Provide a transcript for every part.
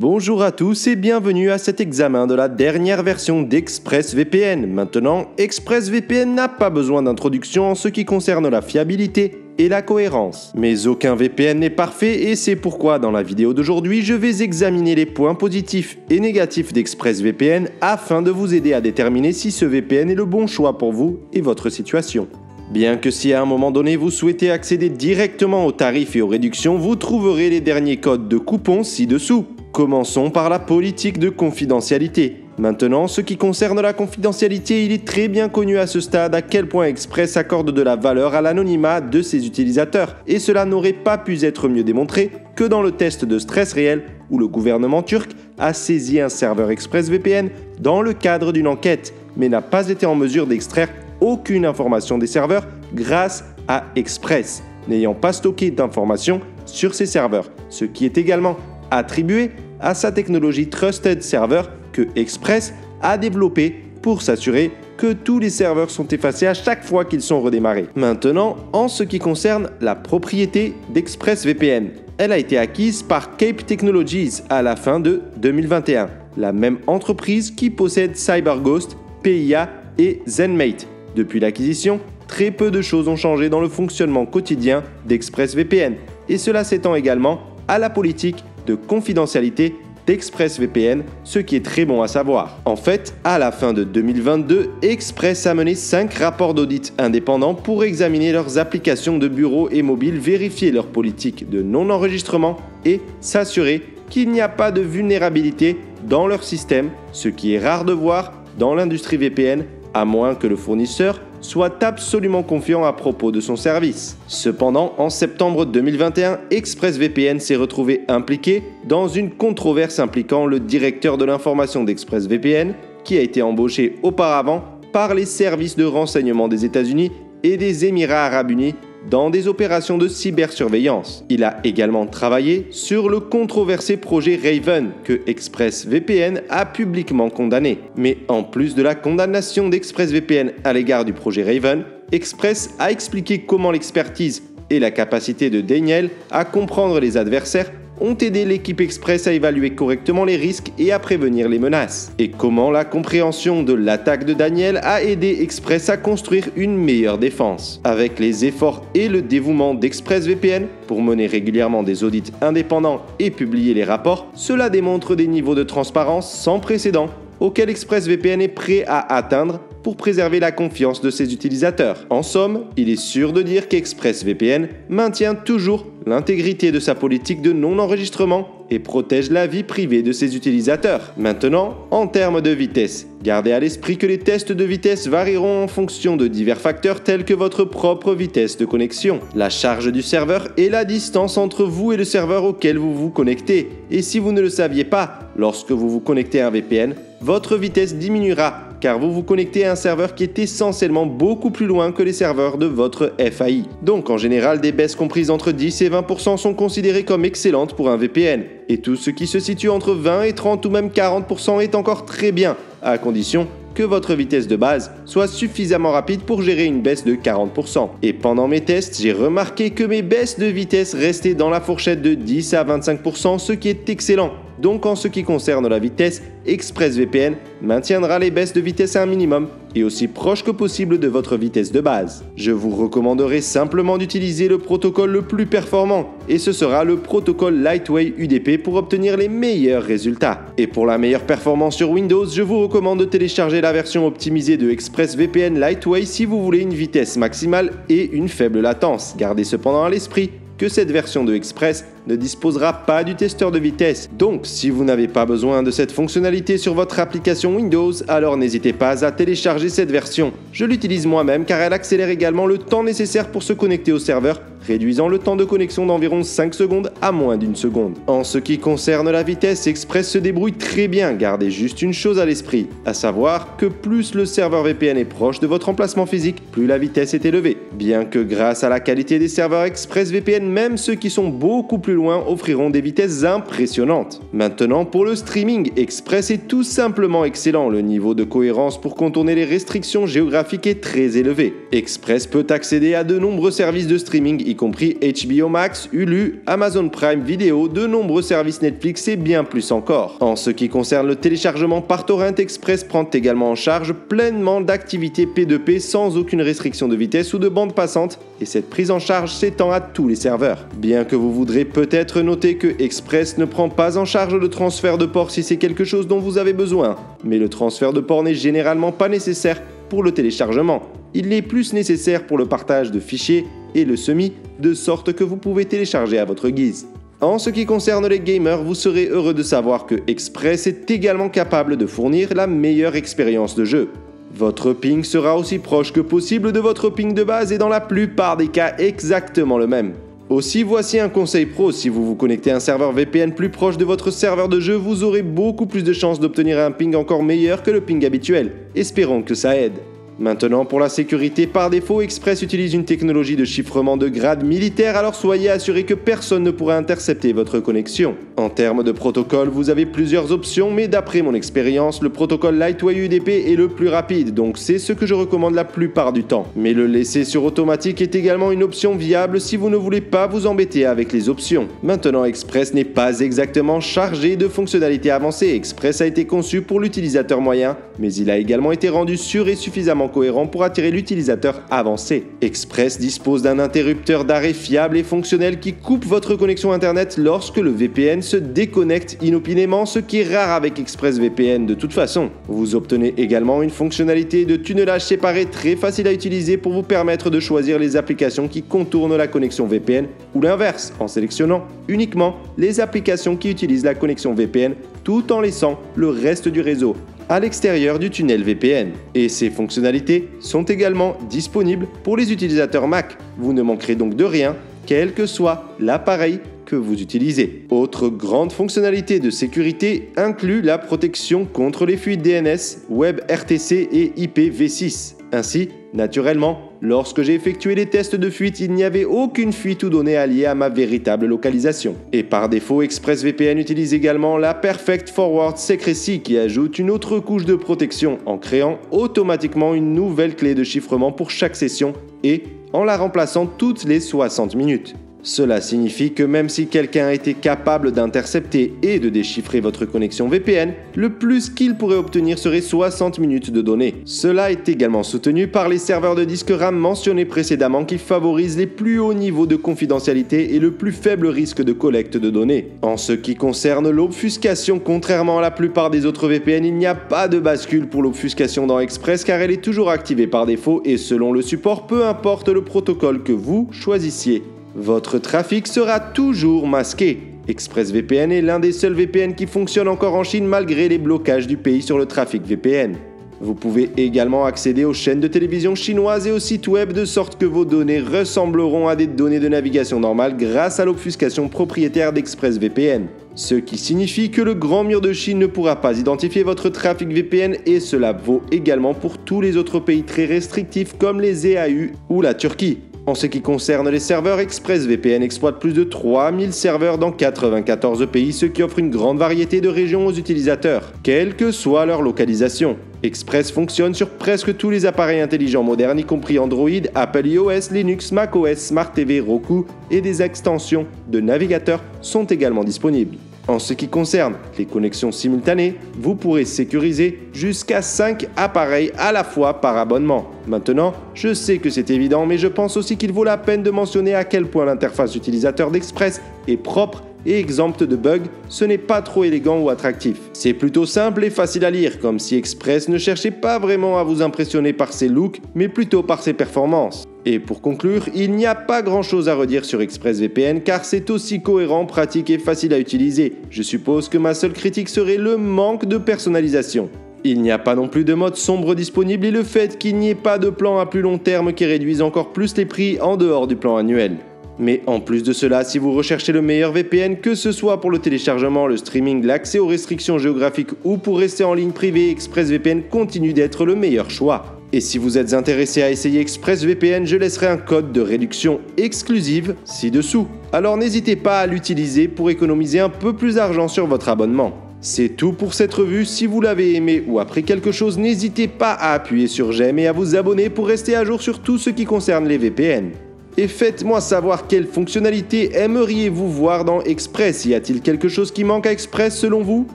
Bonjour à tous et bienvenue à cet examen de la dernière version d'ExpressVPN. Maintenant, ExpressVPN n'a pas besoin d'introduction en ce qui concerne la fiabilité et la cohérence. Mais aucun VPN n'est parfait et c'est pourquoi dans la vidéo d'aujourd'hui, je vais examiner les points positifs et négatifs d'ExpressVPN afin de vous aider à déterminer si ce VPN est le bon choix pour vous et votre situation. Bien que si à un moment donné vous souhaitez accéder directement aux tarifs et aux réductions, vous trouverez les derniers codes de coupons ci-dessous. Commençons par la politique de confidentialité. Maintenant, ce qui concerne la confidentialité, il est très bien connu à ce stade à quel point Express accorde de la valeur à l'anonymat de ses utilisateurs. Et cela n'aurait pas pu être mieux démontré que dans le test de stress réel où le gouvernement turc a saisi un serveur ExpressVPN dans le cadre d'une enquête, mais n'a pas été en mesure d'extraire aucune information des serveurs grâce à Express, n'ayant pas stocké d'informations sur ces serveurs, ce qui est également attribué à sa technologie Trusted Server que Express a développée pour s'assurer que tous les serveurs sont effacés à chaque fois qu'ils sont redémarrés. Maintenant, en ce qui concerne la propriété d'ExpressVPN, elle a été acquise par Cape Technologies à la fin de 2021, la même entreprise qui possède CyberGhost, PIA et ZenMate. Depuis l'acquisition, très peu de choses ont changé dans le fonctionnement quotidien d'ExpressVPN, et cela s'étend également à la politique de confidentialité d'ExpressVPN, ce qui est très bon à savoir. En fait, à la fin de 2022, Express a mené 5 rapports d'audit indépendants pour examiner leurs applications de bureau et mobile, vérifier leur politique de non-enregistrement et s'assurer qu'il n'y a pas de vulnérabilité dans leur système, ce qui est rare de voir dans l'industrie VPN, à moins que le fournisseur soit absolument confiant à propos de son service. Cependant, en septembre 2021, ExpressVPN s'est retrouvé impliqué dans une controverse impliquant le directeur de l'information d'ExpressVPN, qui a été embauché auparavant par les services de renseignement des États-Unis et des Émirats arabes unis dans des opérations de cybersurveillance. Il a également travaillé sur le controversé projet Raven que ExpressVPN a publiquement condamné. Mais en plus de la condamnation d'ExpressVPN à l'égard du projet Raven, Express a expliqué comment l'expertise et la capacité de Daniel à comprendre les adversaires ont aidé l'équipe Express à évaluer correctement les risques et à prévenir les menaces. Et comment la compréhension de l'attaque de Daniel a aidé Express à construire une meilleure défense. Avec les efforts et le dévouement d'ExpressVPN pour mener régulièrement des audits indépendants et publier les rapports, cela démontre des niveaux de transparence sans précédent auxquels ExpressVPN est prêt à atteindre pour préserver la confiance de ses utilisateurs. En somme, il est sûr de dire qu'ExpressVPN maintient toujours l'intégrité de sa politique de non-enregistrement et protège la vie privée de ses utilisateurs. Maintenant, en termes de vitesse, gardez à l'esprit que les tests de vitesse varieront en fonction de divers facteurs tels que votre propre vitesse de connexion, la charge du serveur et la distance entre vous et le serveur auquel vous vous connectez. Et si vous ne le saviez pas, lorsque vous vous connectez à un VPN, votre vitesse diminuera car vous vous connectez à un serveur qui est essentiellement beaucoup plus loin que les serveurs de votre FAI. Donc en général, des baisses comprises entre 10 et 20% sont considérées comme excellentes pour un VPN. Et tout ce qui se situe entre 20 et 30 ou même 40% est encore très bien, à condition que votre vitesse de base soit suffisamment rapide pour gérer une baisse de 40%. Et pendant mes tests, j'ai remarqué que mes baisses de vitesse restaient dans la fourchette de 10 à 25%, ce qui est excellent. Donc en ce qui concerne la vitesse, ExpressVPN maintiendra les baisses de vitesse à un minimum et aussi proche que possible de votre vitesse de base. Je vous recommanderai simplement d'utiliser le protocole le plus performant et ce sera le protocole Lightway UDP pour obtenir les meilleurs résultats. Et pour la meilleure performance sur Windows, je vous recommande de télécharger la version optimisée de ExpressVPN Lightway si vous voulez une vitesse maximale et une faible latence. Gardez cependant à l'esprit que cette version de Express ne disposera pas du testeur de vitesse. Donc, si vous n'avez pas besoin de cette fonctionnalité sur votre application Windows, alors n'hésitez pas à télécharger cette version. Je l'utilise moi-même car elle accélère également le temps nécessaire pour se connecter au serveur, réduisant le temps de connexion d'environ 5 secondes à moins d'1 seconde. En ce qui concerne la vitesse, Express se débrouille très bien. Gardez juste une chose à l'esprit, à savoir que plus le serveur VPN est proche de votre emplacement physique, plus la vitesse est élevée. Bien que grâce à la qualité des serveurs ExpressVPN, même ceux qui sont beaucoup plus plus loin offriront des vitesses impressionnantes. Maintenant, pour le streaming, Express est tout simplement excellent. Le niveau de cohérence pour contourner les restrictions géographiques est très élevé. Express peut accéder à de nombreux services de streaming, y compris HBO Max, Hulu, Amazon Prime Video, de nombreux services Netflix et bien plus encore. En ce qui concerne le téléchargement par torrent, Express prend également en charge pleinement d'activités P2P sans aucune restriction de vitesse ou de bande passante, et cette prise en charge s'étend à tous les serveurs. Bien que vous voudrez peut-être noter que Express ne prend pas en charge le transfert de port si c'est quelque chose dont vous avez besoin, mais le transfert de port n'est généralement pas nécessaire pour le téléchargement. Il est plus nécessaire pour le partage de fichiers et le semi, de sorte que vous pouvez télécharger à votre guise. En ce qui concerne les gamers, vous serez heureux de savoir que Express est également capable de fournir la meilleure expérience de jeu. Votre ping sera aussi proche que possible de votre ping de base et dans la plupart des cas exactement le même. Aussi, voici un conseil pro, si vous vous connectez à un serveur VPN plus proche de votre serveur de jeu, vous aurez beaucoup plus de chances d'obtenir un ping encore meilleur que le ping habituel. Espérons que ça aide. Maintenant, pour la sécurité, par défaut, Express utilise une technologie de chiffrement de grade militaire, alors soyez assurés que personne ne pourra intercepter votre connexion. En termes de protocole, vous avez plusieurs options, mais d'après mon expérience, le protocole Lightway UDP est le plus rapide, donc c'est ce que je recommande la plupart du temps. Mais le laisser sur automatique est également une option viable si vous ne voulez pas vous embêter avec les options. Maintenant, Express n'est pas exactement chargé de fonctionnalités avancées. Express a été conçu pour l'utilisateur moyen, mais il a également été rendu sûr et suffisamment cohérent pour attirer l'utilisateur avancé. Express dispose d'un interrupteur d'arrêt fiable et fonctionnel qui coupe votre connexion internet lorsque le VPN se déconnecte inopinément, ce qui est rare avec ExpressVPN de toute façon. Vous obtenez également une fonctionnalité de tunnelage séparé très facile à utiliser pour vous permettre de choisir les applications qui contournent la connexion VPN ou l'inverse, en sélectionnant uniquement les applications qui utilisent la connexion VPN tout en laissant le reste du réseau à l'extérieur du tunnel VPN. Et ces fonctionnalités sont également disponibles pour les utilisateurs Mac. Vous ne manquerez donc de rien, quel que soit l'appareil que vous utilisez. Autre grande fonctionnalité de sécurité inclut la protection contre les fuites DNS, WebRTC et IPv6. Ainsi, naturellement, lorsque j'ai effectué les tests de fuite, il n'y avait aucune fuite ou donnée alliée à ma véritable localisation. Et par défaut, ExpressVPN utilise également la Perfect Forward Secrecy qui ajoute une autre couche de protection en créant automatiquement une nouvelle clé de chiffrement pour chaque session et en la remplaçant toutes les 60 minutes. Cela signifie que même si quelqu'un était capable d'intercepter et de déchiffrer votre connexion VPN, le plus qu'il pourrait obtenir serait 60 minutes de données. Cela est également soutenu par les serveurs de disque RAM mentionnés précédemment qui favorisent les plus hauts niveaux de confidentialité et le plus faible risque de collecte de données. En ce qui concerne l'obfuscation, contrairement à la plupart des autres VPN, il n'y a pas de bascule pour l'obfuscation dans Express car elle est toujours activée par défaut et selon le support, peu importe le protocole que vous choisissiez. Votre trafic sera toujours masqué. ExpressVPN est l'un des seuls VPN qui fonctionne encore en Chine malgré les blocages du pays sur le trafic VPN. Vous pouvez également accéder aux chaînes de télévision chinoises et aux sites web de sorte que vos données ressembleront à des données de navigation normales grâce à l'obfuscation propriétaire d'ExpressVPN. Ce qui signifie que le grand mur de Chine ne pourra pas identifier votre trafic VPN et cela vaut également pour tous les autres pays très restrictifs comme les EAU ou la Turquie. En ce qui concerne les serveurs, ExpressVPN exploite plus de 3000 serveurs dans 94 pays, ce qui offre une grande variété de régions aux utilisateurs, quelle que soit leur localisation. Express fonctionne sur presque tous les appareils intelligents modernes, y compris Android, Apple iOS, Linux, macOS, Smart TV, Roku, et des extensions de navigateurs sont également disponibles. En ce qui concerne les connexions simultanées, vous pourrez sécuriser jusqu'à 5 appareils à la fois par abonnement. Maintenant, je sais que c'est évident, mais je pense aussi qu'il vaut la peine de mentionner à quel point l'interface utilisateur d'Express est propre et exempte de bugs, ce n'est pas trop élégant ou attractif. C'est plutôt simple et facile à lire, comme si Express ne cherchait pas vraiment à vous impressionner par ses looks, mais plutôt par ses performances. Et pour conclure, il n'y a pas grand chose à redire sur ExpressVPN car c'est aussi cohérent, pratique et facile à utiliser. Je suppose que ma seule critique serait le manque de personnalisation. Il n'y a pas non plus de mode sombre disponible et le fait qu'il n'y ait pas de plan à plus long terme qui réduise encore plus les prix en dehors du plan annuel. Mais en plus de cela, si vous recherchez le meilleur VPN, que ce soit pour le téléchargement, le streaming, l'accès aux restrictions géographiques ou pour rester en ligne privée, ExpressVPN continue d'être le meilleur choix. Et si vous êtes intéressé à essayer ExpressVPN, je laisserai un code de réduction exclusive ci-dessous. Alors n'hésitez pas à l'utiliser pour économiser un peu plus d'argent sur votre abonnement. C'est tout pour cette revue. Si vous l'avez aimé ou appris quelque chose, n'hésitez pas à appuyer sur j'aime et à vous abonner pour rester à jour sur tout ce qui concerne les VPN. Et faites-moi savoir quelles fonctionnalités aimeriez-vous voir dans Express. Y a-t-il quelque chose qui manque à Express selon vous?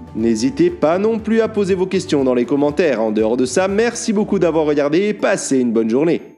N'hésitez pas non plus à poser vos questions dans les commentaires. En dehors de ça, merci beaucoup d'avoir regardé et passez une bonne journée.